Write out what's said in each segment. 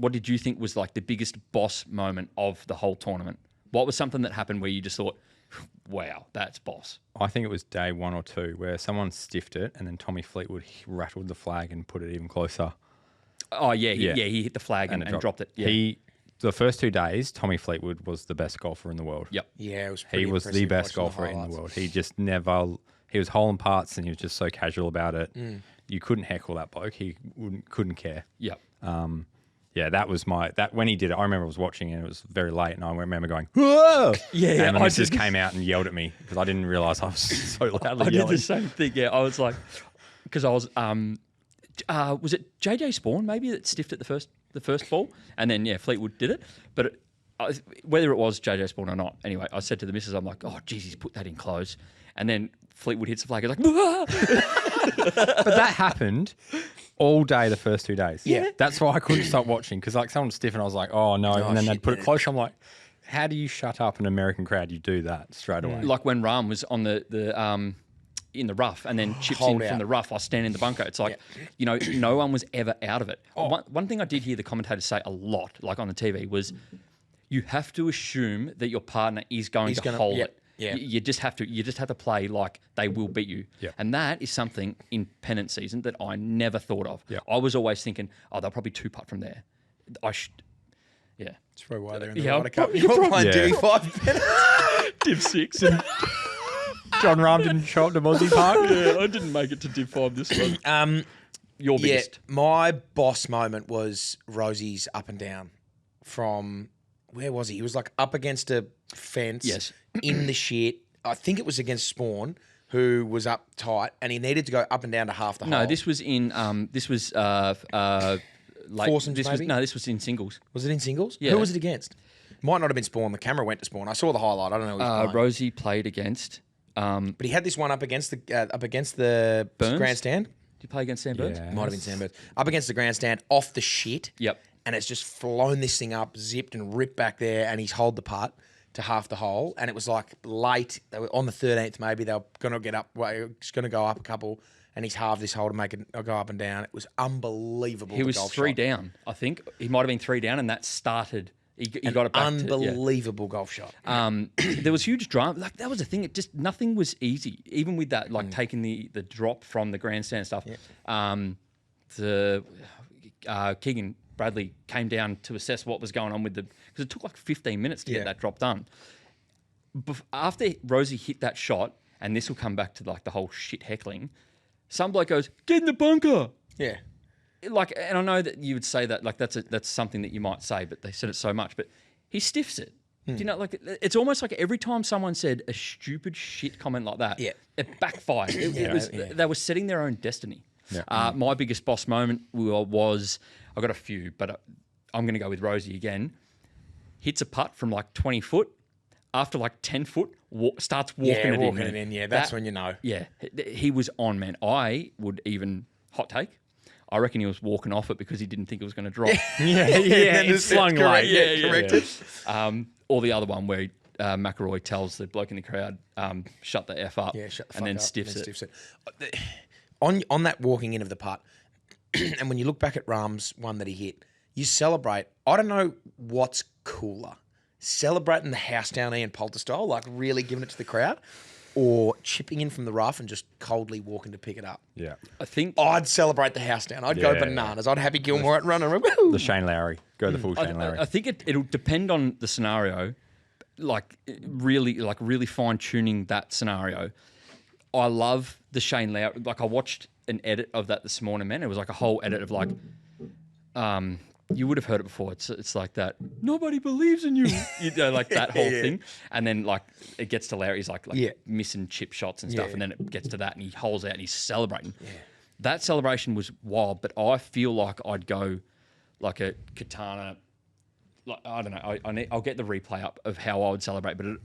what did you think was like the biggest boss moment of the whole tournament? What was something that happened where you just thought, wow, that's boss? I think it was day 1 or 2 where someone stiffed it and then Tommy Fleetwood rattled the flag and put it even closer. Oh, yeah. He hit the flag and dropped it. Yeah. The first 2 days, Tommy Fleetwood was the best golfer in the world. Yep. Yeah, it was He was the best golfer in the world. He just never... He was hole in parts and he was just so casual about it. You couldn't heckle that bloke. He couldn't care. Yep. Yeah, that was when he did it, I remember I was watching and it was very late and I remember going, whoa! Yeah. And my missus came out and yelled at me because I didn't realise I was so loudly I yelling. did the same thing, yeah. I was like... Because I was... was it JJ Spawn maybe that stiffed it the first ball? And then, yeah, Fleetwood did it. But whether it was JJ Spawn or not, anyway, I said to the missus, I'm like, oh, geez, he's put that in close. And then Fleetwood hits the flag. He's like, wah! But that happened all day the first 2 days. Yeah. That's why I couldn't stop watching because like someone was stiff and I was like, oh no. And then they'd put it close. I'm like, how do you shut up an American crowd? You do that straight away. Like when Rahm was on the in the rough and then chips in from the rough while standing in the bunker. It's like, no one was ever out of it. One thing I did hear the commentators say a lot, like on the TV, was you have to assume that your partner is going to hold it. Yeah. You just have to play like they will beat you. Yeah. And that is something in pennant season that I never thought of. Yeah. I was always thinking, oh, they'll probably 2-putt from there. Yeah. That's probably why they're in the Yeah, Ryder Cup. you're You're playing Yeah. Divi 5 pennants. Div 6. And John Rahm didn't show up to Mozzie Park. yeah, I didn't make it to Div 5 this one. Your biggest. My boss moment was Rosie's up and down from... Where was he? He was like up against a fence. Yes. In the shit. I think it was against Spawn, who was up tight, and he needed to go up and down to half the hole. No, this was in late. Foursomes, this maybe? this was in singles. Was it in singles? Yeah. Who was it against? Might not have been Spawn. The camera went to Spawn. I saw the highlight. I don't know who he was playing. Rosie played against. Did But he had this one up against the Burns? grandstand. you play against Sam Burns? Yeah. Might have been Sam Burns. Up against the grandstand, off the shit. Yep. And it's just flown this thing up, zipped and ripped back there, and he's holed the putt to half the hole. And it was like late. They were on the 13th, maybe. They were going to get up. Well, just going to go up a couple, and he's halved this hole to make it go up and down. It was unbelievable. He was golf 3 shot. down, I think. He might have been 3 down, and that started. He got it back. Unbelievable golf shot. There was huge drama. Like that was the thing. It just nothing was easy. Even with that, like taking the drop from the grandstand stuff. Keegan Bradley came down to assess what was going on with because it took like 15 minutes to get that drop done. After Rosie hit that shot, and this will come back to like the whole shit heckling, some bloke goes, "Get in the bunker." Yeah. Like, and I know that you would say that, like that's something that you might say, but they said it so much. But he stiffs it. Do you know, like it's almost like every time someone said a stupid shit comment like that, it backfired. They were setting their own destiny. Yeah. My biggest boss moment was I got a few, but I'm going to go with Rosie again. Hits a putt from like 20 foot. After like 10 foot, starts walking it in. Yeah, that's when you know. Yeah, he was on, man. I would even hot take. I reckon he was walking off it because he didn't think it was going to drop. It's slung late. Yeah, corrected. Or the other one where McElroy tells the bloke in the crowd, shut the F up, Yeah, shut the and fuck then up, stiffs and it. then stiffs it. On that walking in of the putt, and when you look back at Rahm's one that he hit, you celebrate. I don't know what's cooler, celebrating the house down Ian Poulter style, like really giving it to the crowd, or chipping in from the rough and just coldly walking to pick it up. Yeah. I think I'd celebrate the house down. I'd go Yeah. bananas. I'd Happy Gilmore at runner. Woo! The Shane Lowry. Go the full Shane Lowry. I think it'll depend on the scenario, like really fine tuning that scenario. I love the Shane Lowry. Like I watched an edit of that this morning, man. It was like a whole edit of like, you would have heard it before. It's like that. Nobody believes in you. You know, like that whole thing. And then like it gets to Larry. He's like missing chip shots and stuff. Yeah. And then it gets to that, and he holes out and he's celebrating. Yeah. That celebration was wild. But I feel like I'd go like a katana. Like I don't know. I'll get the replay up of how I would celebrate. But it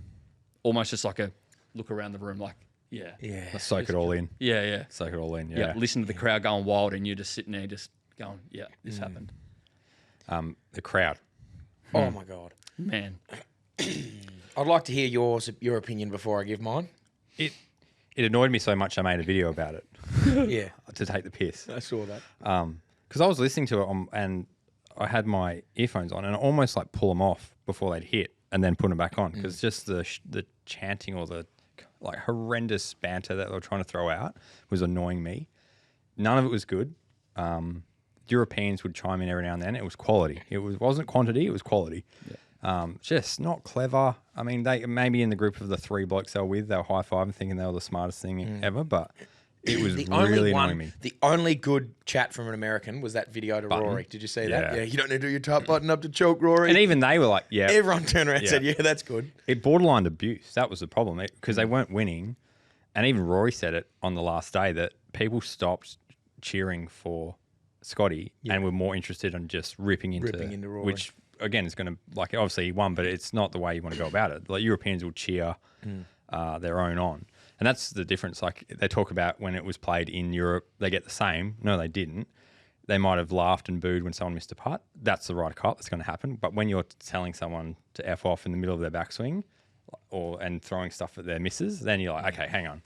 almost just like a look around the room, like Let's soak it all in. yeah. Soak it all in. Yeah. Listen to the crowd going wild, and you're just sitting there, just going, this happened. The crowd. Oh my god, Man, I'd like to hear your opinion before I give mine. It annoyed me so much I made a video about it Yeah, to take the piss. I saw that. Because I was listening to it and I had my earphones on and I almost like pull them off before they'd hit and then put them back on because just the chanting or the like horrendous banter that they were trying to throw out was annoying me. None of it was good. Europeans would chime in every now and then. It was quality. It wasn't quantity. It was quality. Yeah. Just not clever. I mean, they maybe in the group of the 3 blokes they were with, they were high-fiving thinking they were the smartest thing ever, but it was really annoying me. The only good chat from an American was that video to Rory. Did you see that? Yeah, you don't need to do your top button up to choke, Rory. And even they were like, yeah. Everyone turned around and said, yeah, that's good. It borderlined abuse. That was the problem because they weren't winning. And even Rory said it on the last day that people stopped cheering for Scotty and were more interested in just ripping into Rory. Which, again, is going to, like, obviously he won, but it's not the way you want to go about it. Like, Europeans will cheer their own on. And that's the difference. Like, they talk about when it was played in Europe, they get the same. No, they didn't. They might have laughed and booed when someone missed a putt. That's the right call. That's going to happen. But when you're telling someone to F off in the middle of their backswing and throwing stuff at their misses, then you're like, okay, hang on.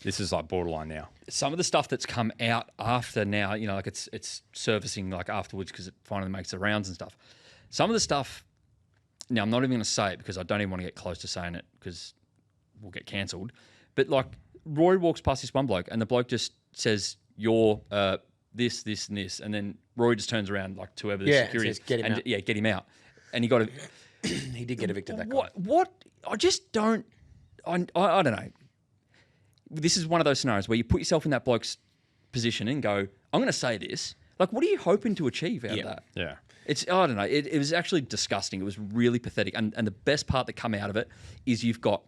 This is like borderline now. Some of the stuff that's come out after now, you know, like it's surfacing like afterwards because it finally makes the rounds and stuff. Some of the stuff, now I'm not even going to say it because I don't even want to get close to saying it because we'll get cancelled. But like Rory walks past this one bloke and the bloke just says, you're this, this, and this. And then Rory just turns around like to whoever the security is. Get him out. Yeah, get him out. And he got a... He did get evicted, that guy. What? I just don't... I don't know. This is one of those scenarios where you put yourself in that bloke's position and go, I'm going to say this. Like, what are you hoping to achieve out of that? Yeah. I don't know. It was actually disgusting. It was really pathetic. And the best part that come out of it is you've got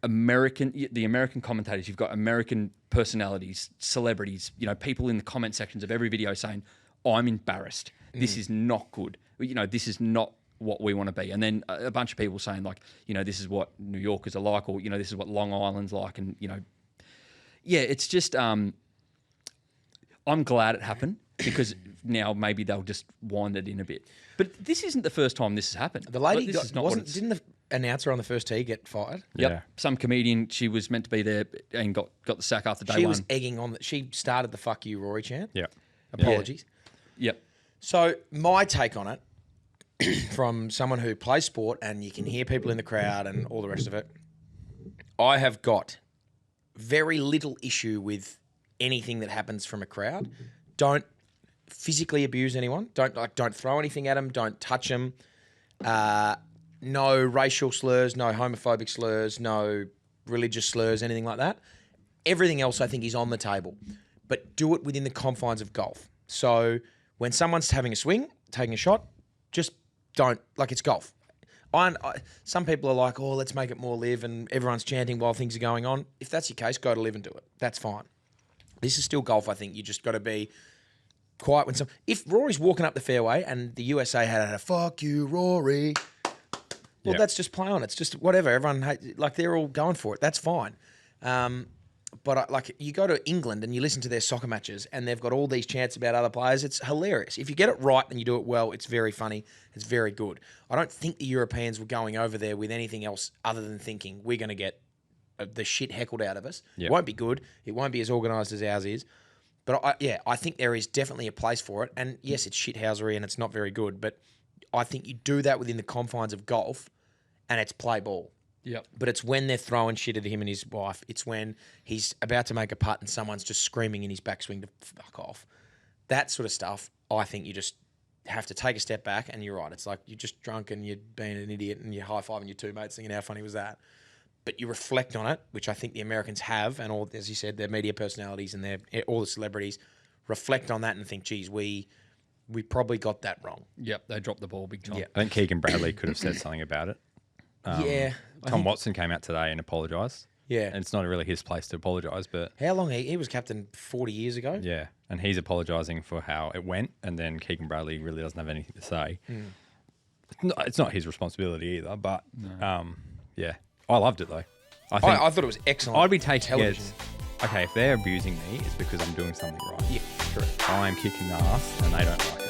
the American commentators, you've got American personalities, celebrities, you know, people in the comment sections of every video saying, I'm embarrassed. This is not good. You know, this is not what we want to be. And then a bunch of people saying like, you know, this is what New Yorkers are like, or, you know, this is what Long Island's like. And, you know, yeah, it's just, I'm glad it happened because now maybe they'll just wind it in a bit. But this isn't the first time this has happened. The lady didn't the announcer on the first tee get fired? Yep. Yeah. Some comedian, she was meant to be there and got the sack after day one. She was egging on she started the fuck you Rory chant. Yeah. Apologies. Yep. So my take on it from someone who plays sport and you can hear people in the crowd and all the rest of it, I have got very little issue with anything that happens from a crowd. Don't physically abuse anyone. Don't throw anything at them. Don't touch them. No racial slurs, no homophobic slurs, no religious slurs, anything like that. Everything else I think is on the table, but do it within the confines of golf. So when someone's having a swing, taking a shot, just don't, like, it's golf. Some people are like, oh, let's make it more live and everyone's chanting while things are going on. If that's your case, go to live and do it. That's fine. This is still golf, I think. You just got to be quiet when if Rory's walking up the fairway and the USA had a fuck you, Rory, well, that's just play on. It's just whatever. Everyone, like, they're all going for it. That's fine. But like, you go to England and you listen to their soccer matches and they've got all these chants about other players. It's hilarious. If you get it right and you do it well, it's very funny. It's very good. I don't think the Europeans were going over there with anything else other than thinking we're going to get the shit heckled out of us. Yep. It won't be good. It won't be as organised as ours is. But I think there is definitely a place for it. And yes, it's shithousery and it's not very good. But I think you do that within the confines of golf and it's play ball. Yep. But it's when they're throwing shit at him and his wife. It's when he's about to make a putt and someone's just screaming in his backswing to fuck off. That sort of stuff, I think you just have to take a step back, and you're right. It's like you're just drunk and you're being an idiot and you're high-fiving your two mates thinking, how funny was that? But you reflect on it, which I think the Americans have, and all, as you said, their media personalities and all the celebrities reflect on that and think, geez, we probably got that wrong. Yep, they dropped the ball big time. I think Keegan Bradley could have said something about it. Tom Watson came out today and apologised. Yeah. And it's not really his place to apologise, but... How long? He was captain 40 years ago? Yeah. And he's apologising for how it went, and then Keegan Bradley really doesn't have anything to say. It's not his responsibility either, but, yeah. I loved it, though. I thought it was excellent. I'd be taking television. Okay, if they're abusing me, it's because I'm doing something right. Yeah, correct. I'm kicking the ass, and they don't like it.